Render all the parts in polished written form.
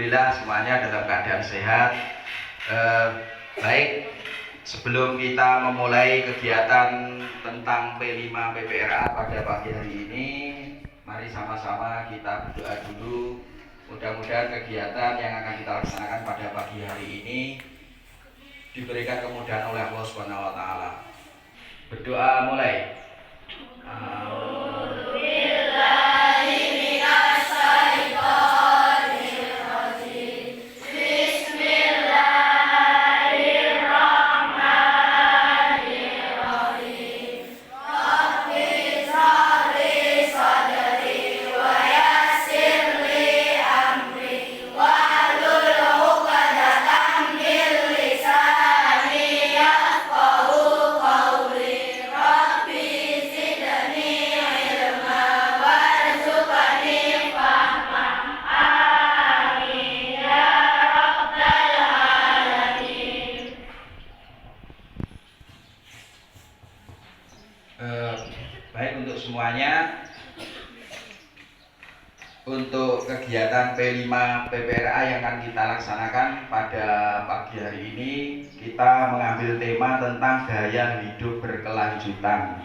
Alhamdulillah semuanya dalam keadaan sehat. Baik, sebelum kita memulai kegiatan tentang P5 PPRA pada pagi hari ini, mari sama-sama kita berdoa dulu. Mudah-mudahan kegiatan yang akan kita laksanakan pada pagi hari ini diberikan kemudahan oleh Allah Subhanahu wa taala. Berdoa mulai. Baik, untuk semuanya, untuk kegiatan P5 PPRA yang akan kita laksanakan pada pagi hari ini, kita mengambil tema tentang gaya hidup berkelanjutan.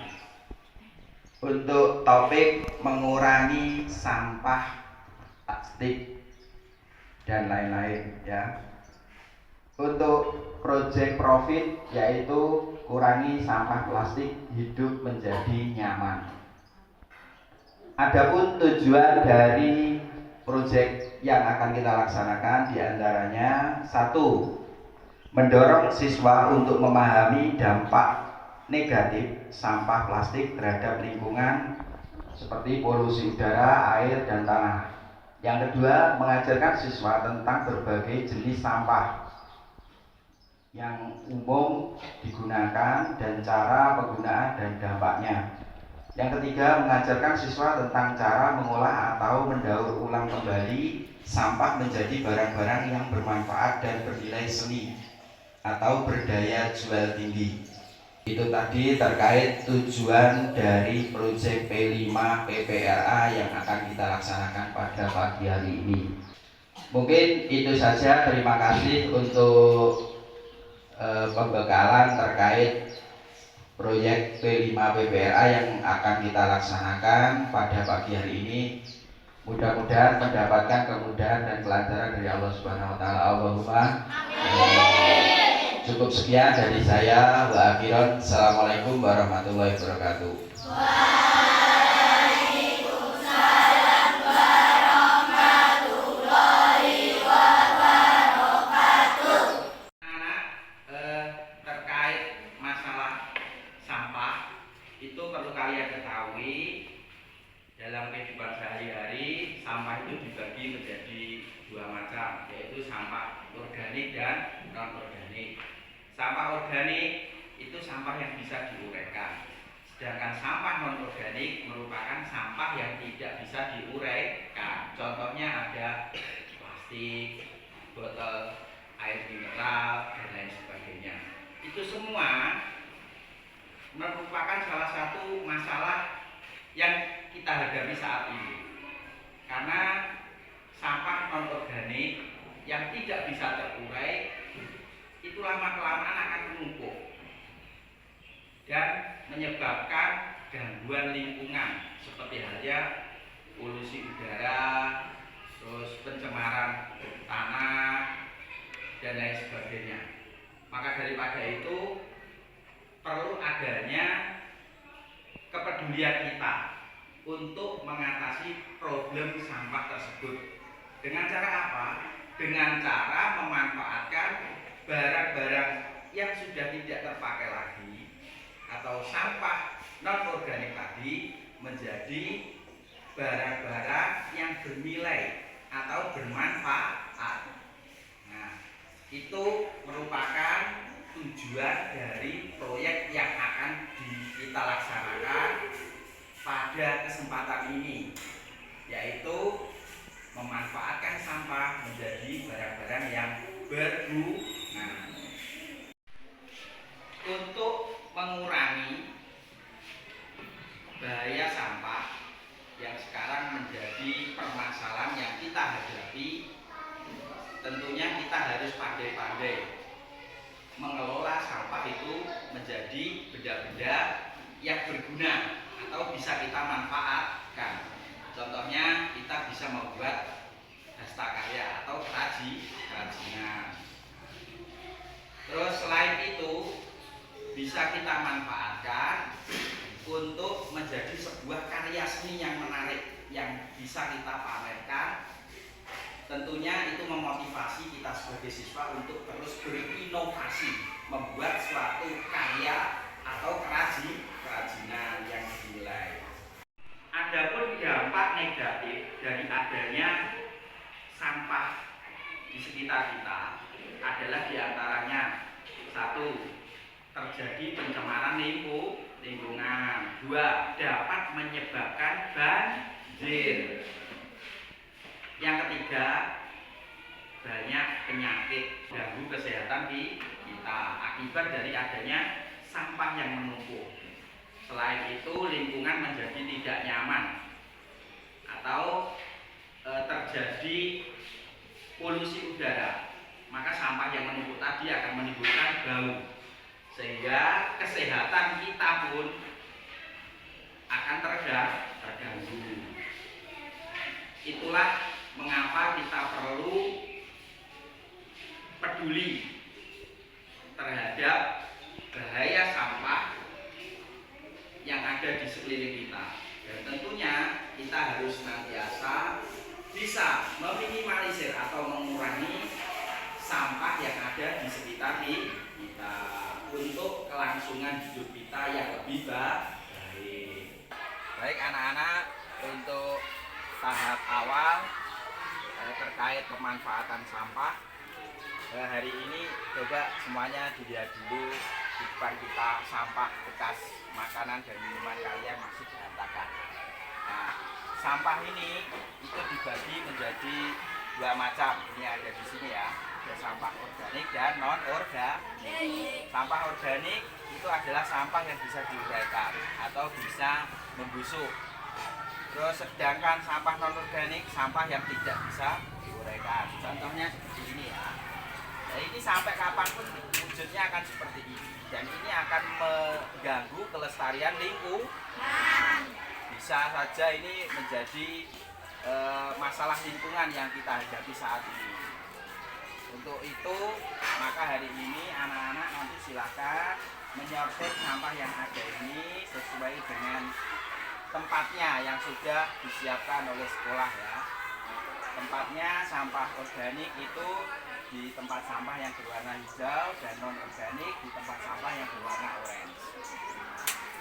Untuk topik mengurangi sampah plastik dan lain-lain, ya. Untuk project profit yaitu kurangi sampah plastik, hidup menjadi nyaman. Adapun tujuan dari proyek yang akan kita laksanakan diantaranya: 1. Mendorong siswa untuk memahami dampak negatif sampah plastik terhadap lingkungan seperti polusi udara, air, dan tanah. Yang kedua, mengajarkan siswa tentang berbagai jenis sampah yang umum digunakan dan cara penggunaan dan dampaknya. Yang ketiga, mengajarkan siswa tentang cara mengolah atau mendaur ulang kembali sampah menjadi barang-barang yang bermanfaat dan bernilai seni atau berdaya jual tinggi. Itu tadi terkait tujuan dari proyek P5 PPRA yang akan kita laksanakan pada pagi hari ini. Mungkin itu saja. Terima kasih untuk pembekalan terkait proyek P5 PPRA yang akan kita laksanakan pada pagi hari ini. Mudah-mudahan mendapatkan kemudahan dan kelancaran dari Allah Subhanahu wa taala. Allahumma amin. Cukup sekian dari saya. Wa akhiran. Assalamualaikum warahmatullahi wabarakatuh. Itu perlu kalian ketahui, dalam kehidupan sehari-hari sampah itu dibagi menjadi dua macam, yaitu sampah organik dan non-organik. Sampah organik itu sampah yang bisa diuraikan, sedangkan sampah non-organik merupakan sampah yang tidak bisa diuraikan. Contohnya ada plastik, botol air mineral, dan lain sebagainya. Itu semua merupakan salah satu masalah yang kita hadapi saat ini, karena sampah non-organik yang tidak bisa terurai itu lama-kelamaan akan menumpuk dan menyebabkan gangguan lingkungan seperti halnya polusi udara, terus pencemaran tanah, dan lain sebagainya. Maka daripada itu perlu adanya kepedulian kita untuk mengatasi problem sampah tersebut. Dengan cara apa? Dengan cara memanfaatkan barang-barang yang sudah tidak terpakai lagi atau sampah non-organik tadi menjadi barang-barang yang bernilai atau bermanfaat. Nah, itu merupakan tujuan dari proyek yang akan kita laksanakan pada kesempatan ini, yaitu memanfaatkan sampah menjadi barang-barang yang berguna. Untuk mengurangi bahaya sampah yang sekarang menjadi permasalahan yang kita hadapi, tentunya kita harus pandai-pandai mengelola sampah itu menjadi benda-benda yang berguna atau bisa kita manfaatkan. Contohnya kita bisa membuat hasta karya atau kerajinan. Terus selain itu bisa kita manfaatkan untuk menjadi sebuah karya seni yang menarik yang bisa kita pamerkan. Tentunya itu memotivasi kita sebagai siswa untuk terus berinovasi, membuat suatu karya atau kerajinan yang dinilai. Adapun dampak negatif dari adanya sampah di sekitar kita adalah diantaranya: satu, terjadi pencemaran lingkungan. Dua, dapat menyebabkan banjir. Yang ketiga, banyak penyakit ganggu kesehatan di kita akibat dari adanya sampah yang menumpuk. Selain itu, lingkungan menjadi tidak nyaman atau terjadi polusi udara. Maka sampah yang menumpuk tadi akan menimbulkan bau, sehingga kesehatan kita pun akan terganggu. Itulah mengapa kita perlu peduli terhadap bahaya sampah yang ada di sekeliling kita. Dan tentunya kita harus senantiasa bisa meminimalisir atau mengurangi sampah yang ada di sekitar kita untuk kelangsungan hidup kita yang lebih baik. Baik anak-anak, untuk tahap awal terkait pemanfaatan sampah, hari ini coba semuanya dilihat dulu di depan kita sampah bekas makanan dan minuman kalian masih berantakan. Nah, sampah ini itu dibagi menjadi dua macam. Ini ada di sini ya, ada sampah organik dan non organik. Sampah organik itu adalah sampah yang bisa diuraikan atau bisa membusuk. Terus sedangkan sampah non organik, sampah yang tidak bisa diuraikan. Contohnya seperti ini ya. Nah, ini sampai kapanpun wujudnya akan seperti ini, dan ini akan mengganggu kelestarian lingkungan. Bisa saja ini menjadi masalah lingkungan yang kita hadapi saat ini. Untuk itu, maka hari ini anak-anak nanti silakan menyortir sampah yang ada ini sesuai dengan tempatnya yang sudah disiapkan oleh sekolah ya. Tempatnya sampah organik itu di tempat sampah yang berwarna hijau, dan non organik di tempat sampah yang berwarna orange.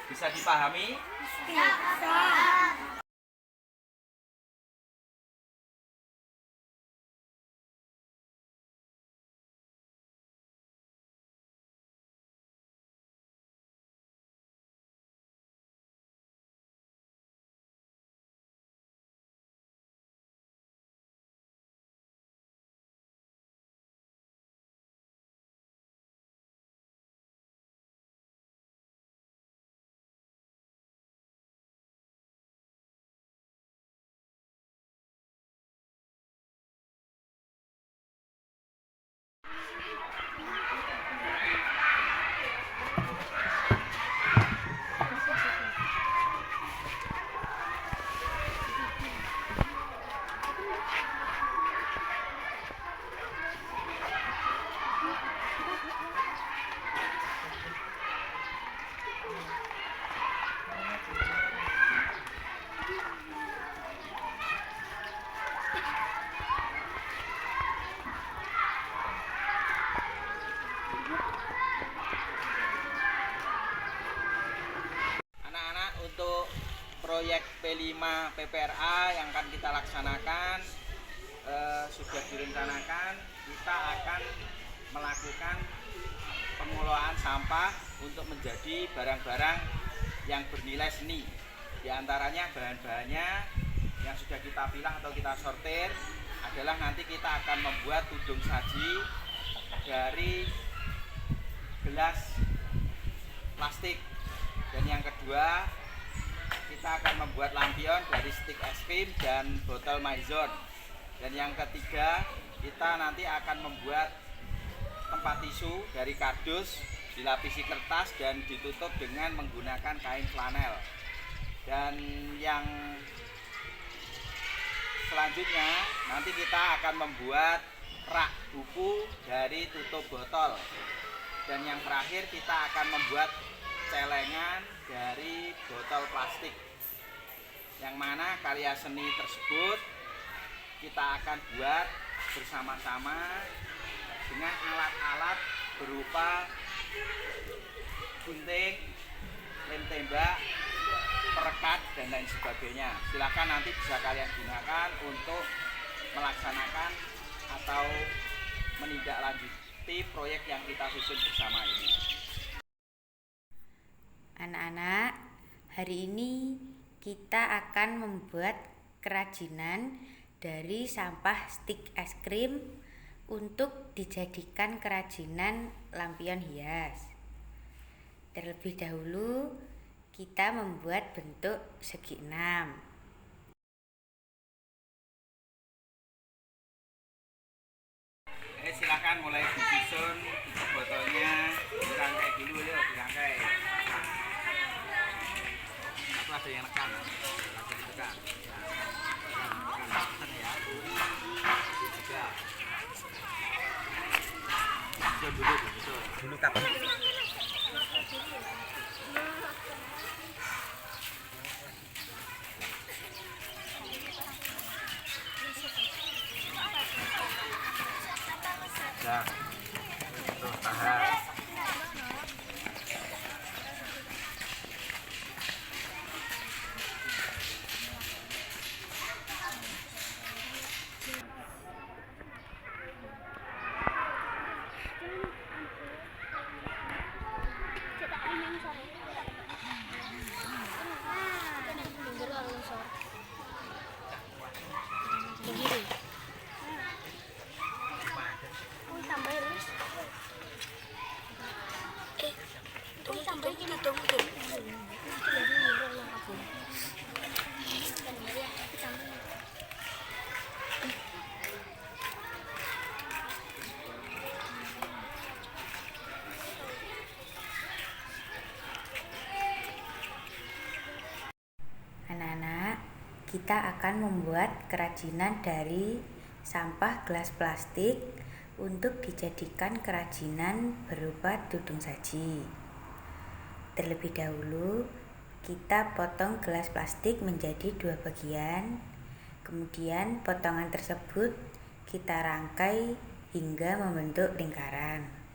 Bisa dipahami? Bisa. Proyek P5 PPRA yang akan kita laksanakan sudah direncanakan. Kita akan melakukan pengelolaan sampah untuk menjadi barang-barang yang bernilai seni. Di antaranya bahan-bahannya yang sudah kita pilah atau kita sortir adalah nanti kita akan membuat tudung saji dari gelas plastik, dan yang kedua kita akan membuat lampion dari stik es krim dan botol maizon, Dan yang ketiga, kita nanti akan membuat tempat tisu dari kardus, dilapisi kertas dan ditutup dengan menggunakan kain flanel. Dan yang selanjutnya nanti kita akan membuat rak buku dari tutup botol. Dan yang terakhir kita akan membuat celengan dari botol plastik, yang mana karya seni tersebut kita akan buat bersama-sama dengan alat-alat berupa gunting, lem tembak, perekat, dan lain sebagainya. Silakan nanti bisa kalian gunakan untuk melaksanakan atau menindaklanjuti proyek yang kita susun bersama ini. Anak-anak, hari ini kita akan membuat kerajinan dari sampah stik es krim untuk dijadikan kerajinan lampion hias. Terlebih dahulu kita membuat bentuk segi 6. Silakan mulai disusun botolnya, dirangkai dulu yuk, dirangkai. Atau ada yang nekan, langsung ditekan. Tekan ya. Tiga. Dulu kapan? Ya, terus tahan. Anak-anak, kita akan membuat kerajinan dari sampah gelas plastik untuk dijadikan kerajinan berupa tudung saji. Terlebih dahulu, kita potong gelas plastik menjadi 2 bagian. Kemudian potongan tersebut kita rangkai hingga membentuk lingkaran.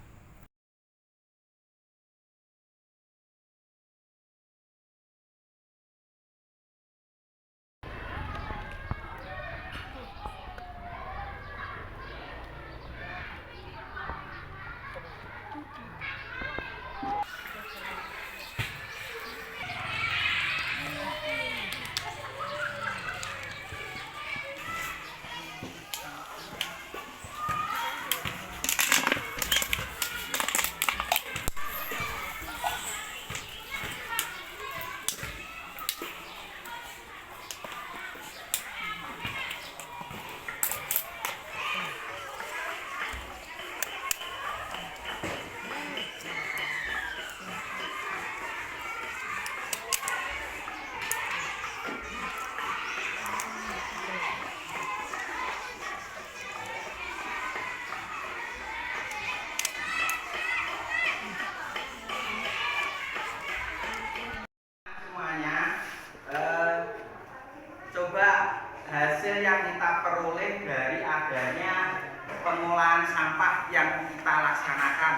Hasil yang kita peroleh dari adanya pengolahan sampah yang kita laksanakan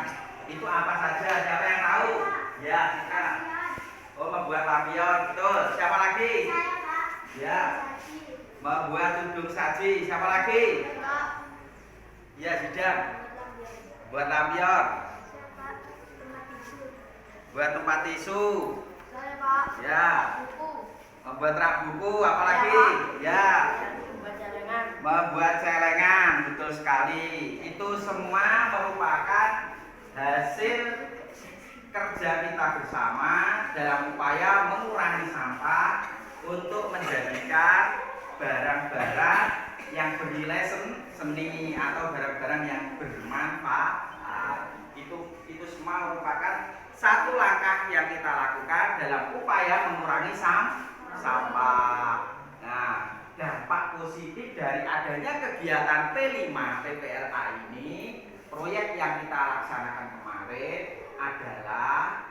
itu apa saja? Siapa yang tahu? Ya, kita. Oh, membuat lampion, betul. Siapa lagi? Ya. Membuat tudung saji. Siapa lagi? Ya, sudah. Buat lampion. Buat tempat tisu. Ya. Membuat rak buku, apalagi? Ya. Membuat celengan, betul sekali. Itu semua merupakan hasil kerja kita bersama dalam upaya mengurangi sampah untuk menjadikan barang-barang yang bernilai seni atau barang-barang yang bermanfaat. Itu semua merupakan satu langkah yang kita lakukan dalam upaya mengurangi sampah. Nah, dampak positif dari adanya kegiatan P5 PPLA ini, proyek yang kita laksanakan kemarin adalah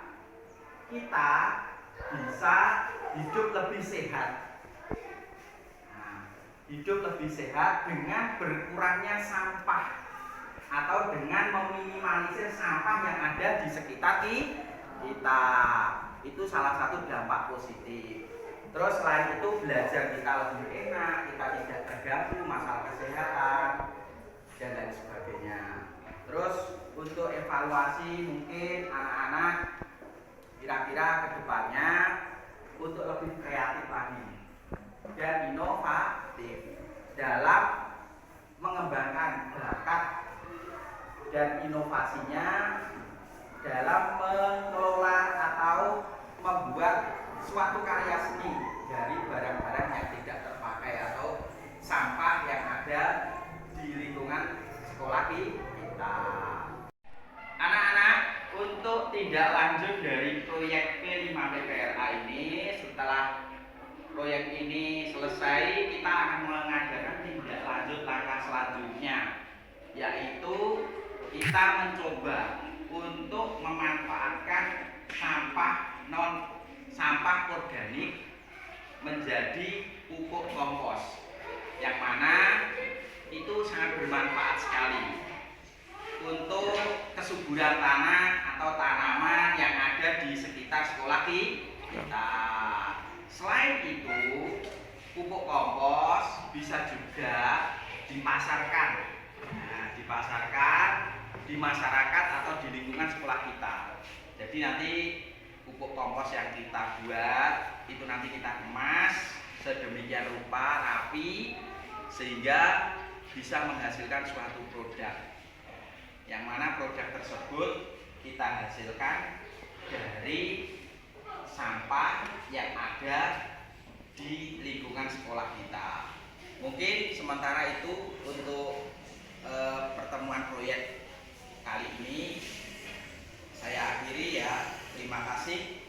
kita bisa hidup lebih sehat. Hidup lebih sehat dengan berkurangnya sampah atau dengan meminimalisir sampah yang ada di sekitar kita. Itu salah satu dampak positif. Terus selain itu belajar kita lebih enak, kita tidak terganggu masalah kesehatan dan lain sebagainya. Terus untuk evaluasi mungkin anak-anak kira-kira kedepannya untuk lebih kreatif lagi dan inovatif dalam mengembangkan bakat dan inovasinya dalam mengelola atau membuat suatu karya seni dari barang-barang yang tidak terpakai atau sampah yang ada di lingkungan sekolah kita. Anak-anak, untuk tindak lanjut dari proyek P5 PPLA ini, setelah proyek ini selesai, kita akan mengadakan tindak lanjut langkah selanjutnya, yaitu kita mencoba untuk memanfaatkan sampah organik menjadi pupuk kompos, yang mana itu sangat bermanfaat sekali untuk kesuburan tanah atau tanaman yang ada di sekitar sekolah kita. Selain itu, pupuk kompos bisa juga dipasarkan. Nah, dipasarkan di masyarakat atau di lingkungan sekolah kita. Jadi nanti pupuk kompos yang kita buat itu nanti kita kemas sedemikian rupa rapi sehingga bisa menghasilkan suatu produk. Yang mana produk tersebut kita hasilkan dari sampah yang ada di lingkungan sekolah kita. Mungkin sementara itu untuk pertemuan proyek kali ini saya akhiri ya. Terima kasih.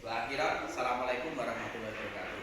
Wa akhiran, assalamualaikum warahmatullahi wabarakatuh.